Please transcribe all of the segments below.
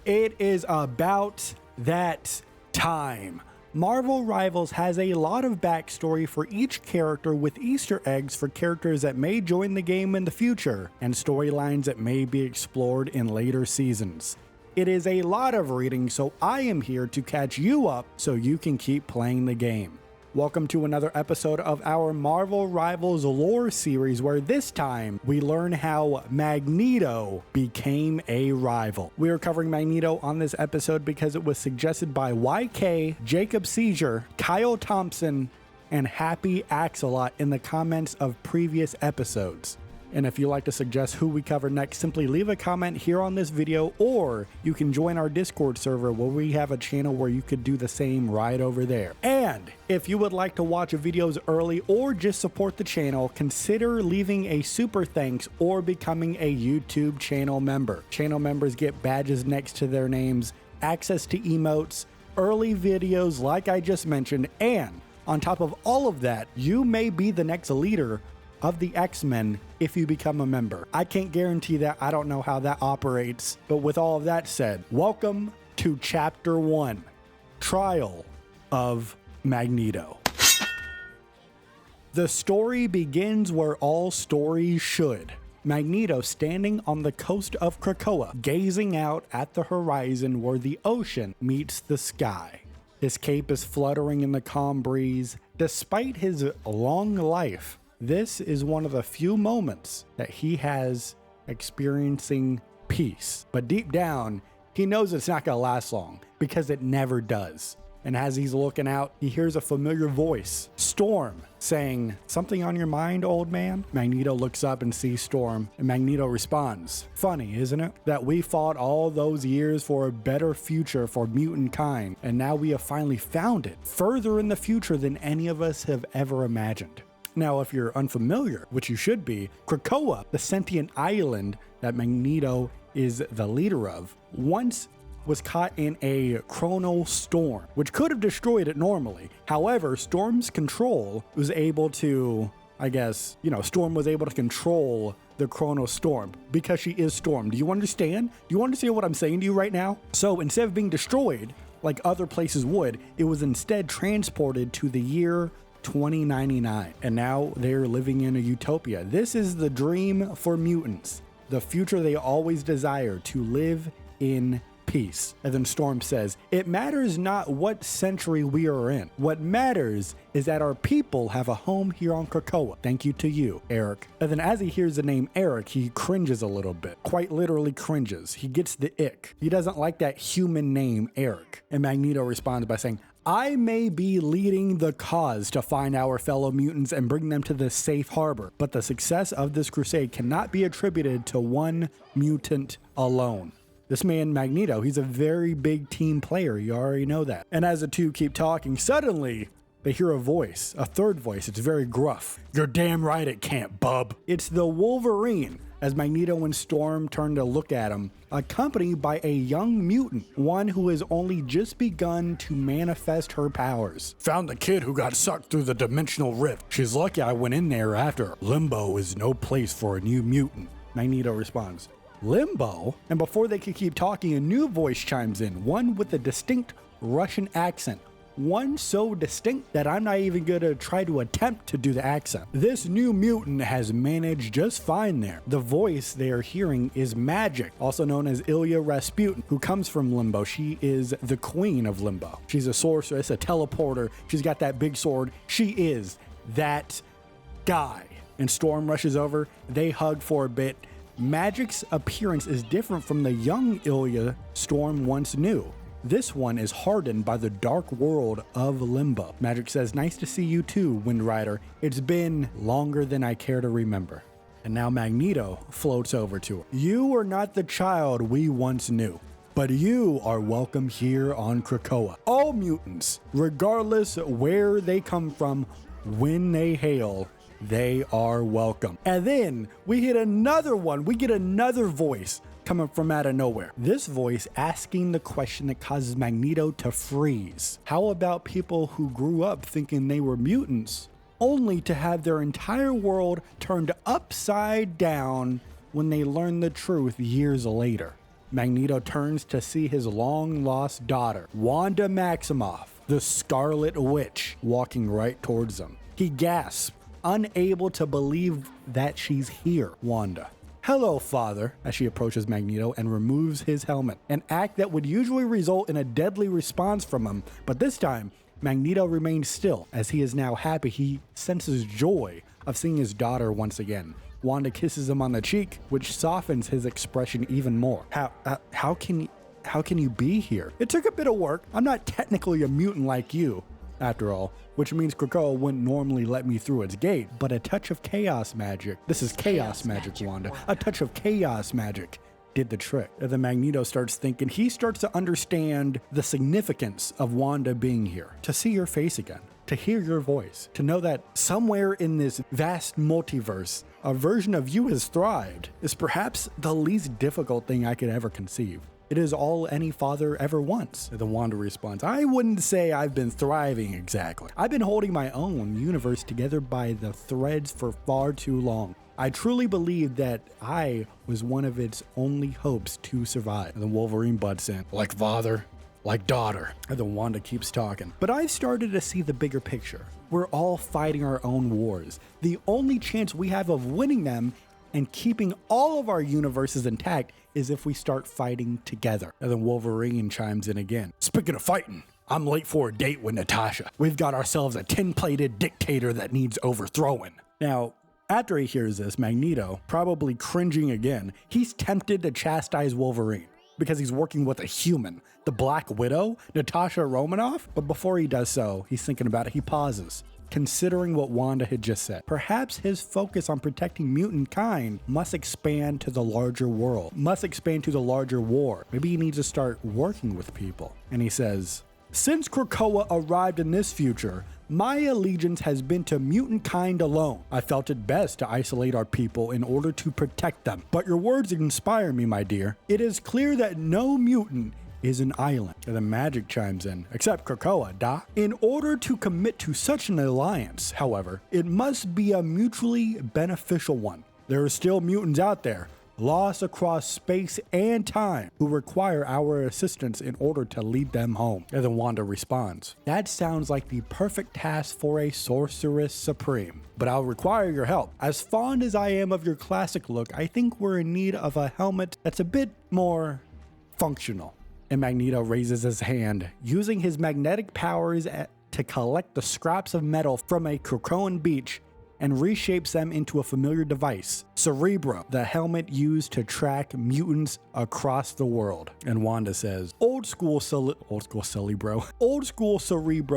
It is about that time. Marvel Rivals has a lot of backstory for each character with Easter eggs for characters that may join the game in the future and storylines that may be explored in later seasons. It is a lot of reading, so I am here to catch you up so you can keep playing the game. Welcome to another episode of our Marvel Rivals lore series, where this time we learn how Magneto became a rival. We are covering Magneto on this episode because it was suggested by YK, Jacob Seizure, Kyle Thompson, and Happy Axelot in the comments of previous episodes. And if you'd like to suggest who we cover next, simply leave a comment here on this video, or you can join our Discord server where we have a channel where you could do the same right over there. And if you would like to watch videos early or just support the channel, consider leaving a super thanks or becoming a YouTube channel member. Channel members get badges next to their names, access to emotes, early videos like I just mentioned, and on top of all of that, you may be the next leader of the X-Men if you become a member. I can't guarantee that. I don't know how that operates. But with all of that said, welcome to Chapter 1, Trial of Magneto. The story begins where all stories should. Magneto standing on the coast of Krakoa, gazing out at the horizon where the ocean meets the sky. His cape is fluttering in the calm breeze. Despite his long life, this is one of the few moments that he has experiencing peace. But deep down, he knows it's not gonna last long because it never does. And as he's looking out, he hears a familiar voice, Storm, saying, "Something on your mind, old man?" Magneto looks up and sees Storm, and Magneto responds, "Funny, isn't it? That we fought all those years for a better future for mutant kind, and now we have finally found it, further in the future than any of us have ever imagined." Now, if you're unfamiliar, which you should be, Krakoa, the sentient island that Magneto is the leader of, once was caught in a chrono storm, which could have destroyed it normally. However, Storm's control was able to, Storm was able to control the chrono storm because she is Storm. Do you understand? Do you understand what I'm saying to you right now? So instead of being destroyed like other places would, it was instead transported to the year 2099, and now they're living in a utopia. This is the dream for mutants, the future they always desire, to live in peace. And then Storm says, "It matters not what century we are in. What matters is that our people have a home here on Krakoa. Thank you to you, Erik." And then as he hears the name Erik, he cringes a little bit, quite literally cringes. He gets the ick. He doesn't like that human name, Erik. And Magneto responds by saying, "I may be leading the cause to find our fellow mutants and bring them to this safe harbor, but the success of this crusade cannot be attributed to one mutant alone." This man, Magneto, he's a very big team player. You already know that. And as the two keep talking, suddenly they hear a voice, a third voice. It's very gruff. "You're damn right it can't, bub." It's the Wolverine, as Magneto and Storm turn to look at him, accompanied by a young mutant, one who has only just begun to manifest her powers. "Found the kid who got sucked through the dimensional rift. She's lucky I went in there after her. Limbo is no place for a new mutant." Magneto responds, "Limbo?" And before they could keep talking, a new voice chimes in, one with a distinct Russian accent. One so distinct that I'm not even gonna try to attempt to do the accent. This new mutant has managed just fine there. The voice they are hearing is Magik, also known as Ilya Rasputin, who comes from Limbo. She is the queen of Limbo. She's a sorceress, a teleporter. She's got that big sword. She is that guy. And Storm rushes over. They hug for a bit. Magik's appearance is different from the young Ilya Storm once knew. This one is hardened by the dark world of Limbo. Magik says, "Nice to see you too, Wind Rider. It's been longer than I care to remember." And now Magneto floats over to her. "You are not the child we once knew, but you are welcome here on Krakoa. All mutants, regardless where they come from, when they hail, they are welcome." And then we hit another one. We get another voice coming from out of nowhere. This voice asking the question that causes Magneto to freeze. How about people who grew up thinking they were mutants, only to have their entire world turned upside down when they learn the truth years later? Magneto turns to see his long-lost daughter, Wanda Maximoff, the Scarlet Witch, walking right towards him. He gasps, unable to believe that she's here. Wanda: "Hello, father," as she approaches Magneto and removes his helmet, an act that would usually result in a deadly response from him, but this time, Magneto remains still, as he is now happy. He senses joy of seeing his daughter once again. Wanda kisses him on the cheek, which softens his expression even more. How can you be here? It took a bit of work. I'm not technically a mutant like you, after all, which means Krakoa wouldn't normally let me through its gate, but a touch of chaos magic. This is chaos magic, Wanda. A touch of chaos magic did the trick. And then Magneto starts thinking. He starts to understand the significance of Wanda being here. To see your face again, to hear your voice, to know that somewhere in this vast multiverse, a version of you has thrived, is perhaps the least difficult thing I could ever conceive. It is all any father ever wants. The Wanda responds, "I wouldn't say I've been thriving exactly. I've been holding my own universe together by the threads for far too long. I truly believe that I was one of its only hopes to survive." And then Wolverine butts in, "Like father, like daughter." And then Wanda keeps talking. "But I've started to see the bigger picture. We're all fighting our own wars. The only chance we have of winning them and keeping all of our universes intact is if we start fighting together." And then Wolverine chimes in again. "Speaking of fighting, I'm late for a date with Natasha. We've got ourselves a tin-plated dictator that needs overthrowing." Now, after he hears this, Magneto, probably cringing again, he's tempted to chastise Wolverine because he's working with a human, the Black Widow, Natasha Romanoff. But before he does so, he's thinking about it. He pauses, considering what Wanda had just said. Perhaps his focus on protecting mutant kind must expand to the larger world, must expand to the larger war. Maybe he needs to start working with people. And he says, "Since Krakoa arrived in this future, my allegiance has been to mutant kind alone. I felt it best to isolate our people in order to protect them. But your words inspire me, my dear. It is clear that no mutant is an island." And the Magik chimes in, "Except Krakoa, da? In order to commit to such an alliance, however, it must be a mutually beneficial one. There are still mutants out there, lost across space and time, who require our assistance in order to lead them home." And then Wanda responds, "That sounds like the perfect task for a sorceress supreme, but I'll require your help. As fond as I am of your classic look, I think we're in need of a helmet that's a bit more functional." And Magneto raises his hand, using his magnetic powers to collect the scraps of metal from a Krakoan beach and reshapes them into a familiar device, Cerebro, the helmet used to track mutants across the world. And Wanda says, Old school Cerebro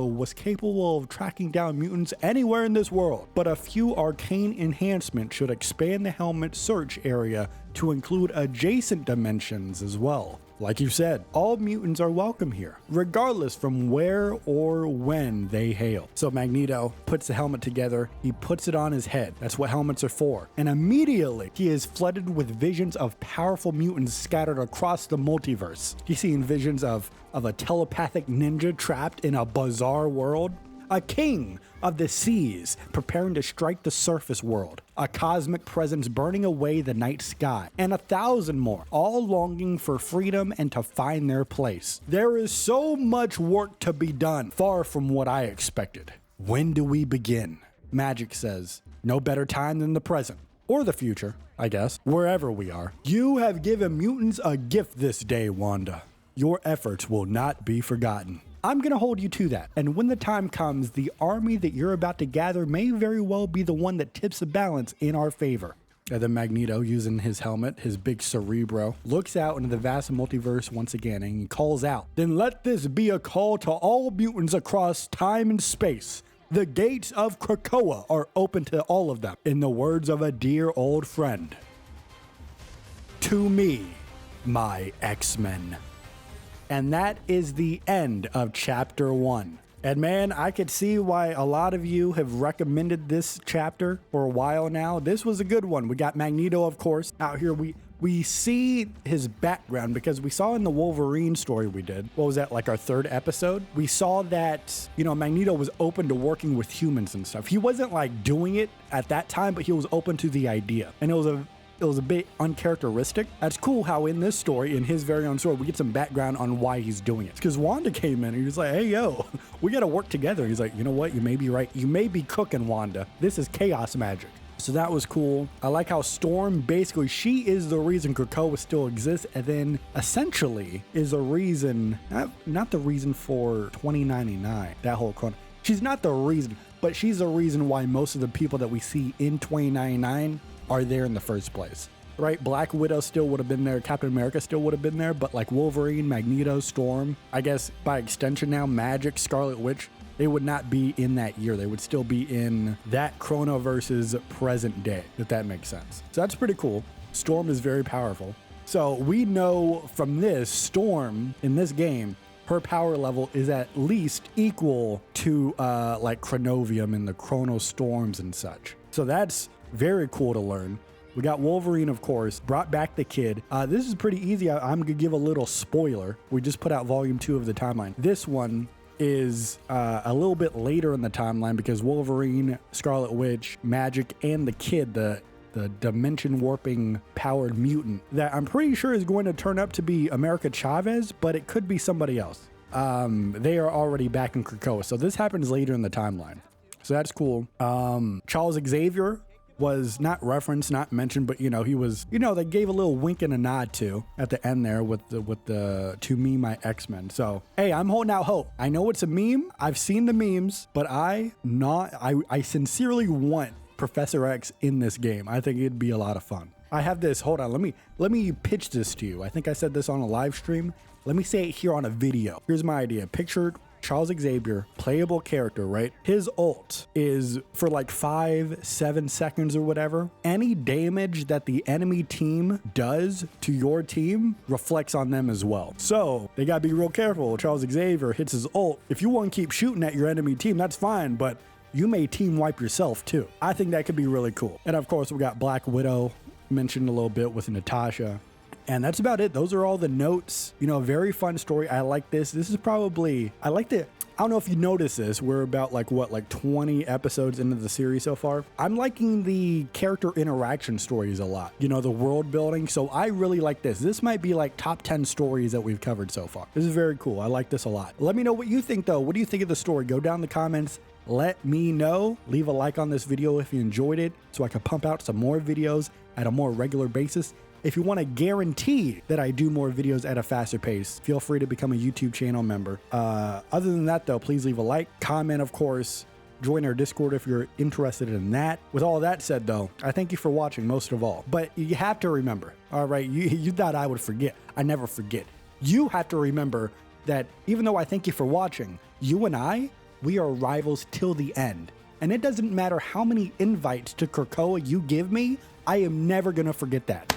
was capable of tracking down mutants anywhere in this world, but a few arcane enhancements should expand the helmet search area to include adjacent dimensions as well. Like you said, all mutants are welcome here, regardless from where or when they hail." So Magneto puts the helmet together, he puts it on his head. That's what helmets are for. And immediately, he is flooded with visions of powerful mutants scattered across the multiverse. He's seeing visions of a telepathic ninja trapped in a bizarre world, a king of the seas preparing to strike the surface world, a cosmic presence burning away the night sky, and 1,000 more, all longing for freedom and to find their place. There is so much work to be done, far from what I expected. When do we begin? Magik says, no better time than the present. Or the future, I guess, wherever we are. You have given mutants a gift this day, Wanda. Your efforts will not be forgotten. I'm going to hold you to that. And when the time comes, the army that you're about to gather may very well be the one that tips the balance in our favor. And then Magneto, using his helmet, his big Cerebro, looks out into the vast multiverse once again and he calls out, "Then let this be a call to all mutants across time and space. The gates of Krakoa are open to all of them. In the words of a dear old friend, to me, my X-Men." And that is the end of chapter 1. And man, I could see why a lot of you have recommended this chapter for a while now. This was a good one. We got Magneto, of course, out here. We see his background because we saw in the Wolverine story we did, what was that, like our 3rd episode? We saw that, Magneto was open to working with humans and stuff. He wasn't like doing it at that time, but he was open to the idea. And it was a it was a bit uncharacteristic. That's cool how in this story, in his very own story, we get some background on why he's doing it. It's because Wanda came in and he was like, hey, yo, we got to work together. He's like, you know what? You may be right. You may be cooking, Wanda. This is chaos magic. So that was cool. I like how Storm, basically, she is the reason Krakoa still exists, and then essentially is a reason, not the reason for 2099, that whole chrono. She's not the reason, but she's the reason why most of the people that we see in 2099 are there in the first place. Right? Black Widow still would have been there. Captain America still would have been there, but like Wolverine, Magneto, Storm, I guess by extension now, Magik, Scarlet Witch, they would not be in that year. They would still be in that chrono versus present day, if that makes sense. So that's pretty cool. Storm is very powerful. So we know from this, Storm in this game, her power level is at least equal to like Chronovium and the Chrono Storms and such. So that's very cool to learn. We got Wolverine, of course, brought back the kid. This is pretty easy. I'm gonna give a little spoiler. We just put out volume 2 of the timeline. This one is a little bit later in the timeline because Wolverine, Scarlet Witch, Magik, and the kid, the dimension warping powered mutant that I'm pretty sure is going to turn up to be America Chavez, but it could be somebody else. They are already back in Krakoa, so this happens later in the timeline. So that's cool. Charles Xavier was not referenced, not mentioned, but he was, they gave a little wink and a nod to at the end there with the to me, my X-Men. So, hey, I'm holding out hope. I know it's a meme. I've seen the memes, but I sincerely want Professor X in this game. I think it'd be a lot of fun. I have this, hold on, let me pitch this to you. I think I said this on a live stream. Let me say it here on a video. Here's my idea. Picture Charles Xavier, playable character, right? His ult is for like 5-7 seconds or whatever. Any damage that the enemy team does to your team reflects on them as well. So they gotta be real careful. Charles Xavier hits his ult. If you want to keep shooting at your enemy team, that's fine, but you may team wipe yourself too. I think that could be really cool. And of course, we got Black Widow mentioned a little bit with Natasha. And that's about it. Those are all the notes. Very fun story. I like this. This is probably, I don't know if you notice this. We're about like 20 episodes into the series so far. I'm liking the character interaction stories a lot. The world building. So I really like this. This might be like top 10 stories that we've covered so far. This is very cool. I like this a lot. Let me know what you think though. What do you think of the story? Go down in the comments. Let me know. Leave a like on this video if you enjoyed it so I can pump out some more videos at a more regular basis. If you want to guarantee that I do more videos at a faster pace, feel free to become a YouTube channel member. Other than that, though, please leave a like, comment, of course, join our Discord if you're interested in that. With all that said, though, I thank you for watching most of all. But you have to remember, all right, you thought I would forget. I never forget. You have to remember that even though I thank you for watching, you and I, we are rivals till the end. And it doesn't matter how many invites to Krakoa you give me, I am never going to forget that.